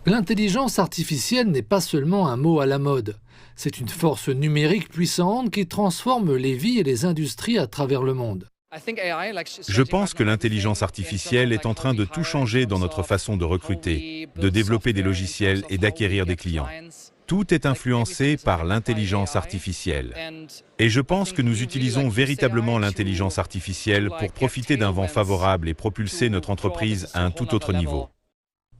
L'intelligence artificielle n'est pas seulement un mot à la mode. C'est une force numérique puissante qui transforme les vies et les industries à travers le monde. Je pense que l'intelligence artificielle est en train de tout changer dans notre façon de recruter, de développer des logiciels et d'acquérir des clients. Tout est influencé par l'intelligence artificielle. Et je pense que nous utilisons véritablement l'intelligence artificielle pour profiter d'un vent favorable et propulser notre entreprise à un tout autre niveau.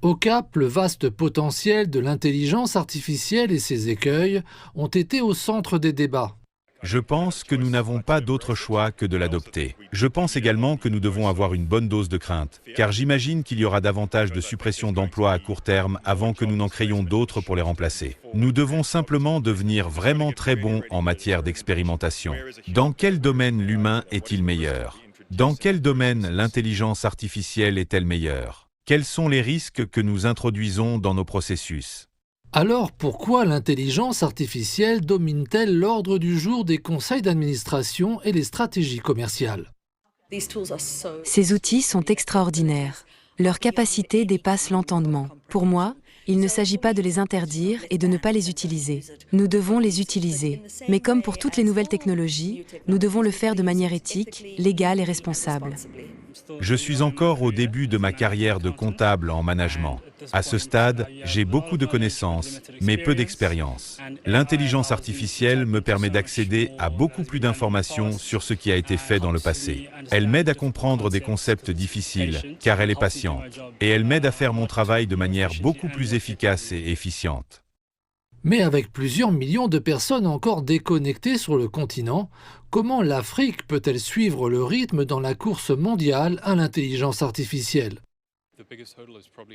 Au Cap, le vaste potentiel de l'intelligence artificielle et ses écueils ont été au centre des débats. Je pense que nous n'avons pas d'autre choix que de l'adopter. Je pense également que nous devons avoir une bonne dose de crainte, car j'imagine qu'il y aura davantage de suppression d'emplois à court terme avant que nous n'en créions d'autres pour les remplacer. Nous devons simplement devenir vraiment très bons en matière d'expérimentation. Dans quel domaine l'humain est-il meilleur? Dans quel domaine l'intelligence artificielle est-elle meilleure? Quels sont les risques que nous introduisons dans nos processus? Alors pourquoi l'intelligence artificielle domine-t-elle l'ordre du jour des conseils d'administration et les stratégies commerciales? Ces outils sont extraordinaires. Leur capacité dépasse l'entendement. Pour moi, il ne s'agit pas de les interdire et de ne pas les utiliser. Nous devons les utiliser. Mais comme pour toutes les nouvelles technologies, nous devons le faire de manière éthique, légale et responsable. Je suis encore au début de ma carrière de comptable en management. À ce stade, j'ai beaucoup de connaissances, mais peu d'expérience. L'intelligence artificielle me permet d'accéder à beaucoup plus d'informations sur ce qui a été fait dans le passé. Elle m'aide à comprendre des concepts difficiles, car elle est patiente. Et elle m'aide à faire mon travail de manière beaucoup plus efficace et efficiente. Mais avec plusieurs millions de personnes encore déconnectées sur le continent, comment l'Afrique peut-elle suivre le rythme dans la course mondiale à l'intelligence artificielle?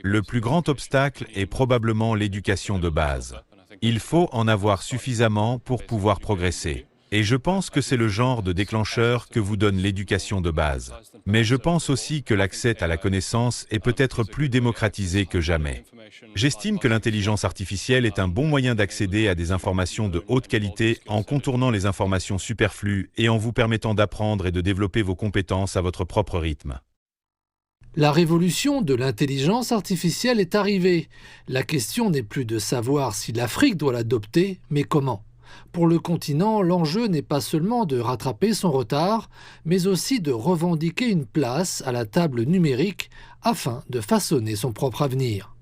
Le plus grand obstacle est probablement l'éducation de base. Il faut en avoir suffisamment pour pouvoir progresser. Et je pense que c'est le genre de déclencheur que vous donne l'éducation de base. Mais je pense aussi que l'accès à la connaissance est peut-être plus démocratisé que jamais. J'estime que l'intelligence artificielle est un bon moyen d'accéder à des informations de haute qualité en contournant les informations superflues et en vous permettant d'apprendre et de développer vos compétences à votre propre rythme. La révolution de l'intelligence artificielle est arrivée. La question n'est plus de savoir si l'Afrique doit l'adopter, mais comment. Pour le continent, l'enjeu n'est pas seulement de rattraper son retard, mais aussi de revendiquer une place à la table numérique afin de façonner son propre avenir.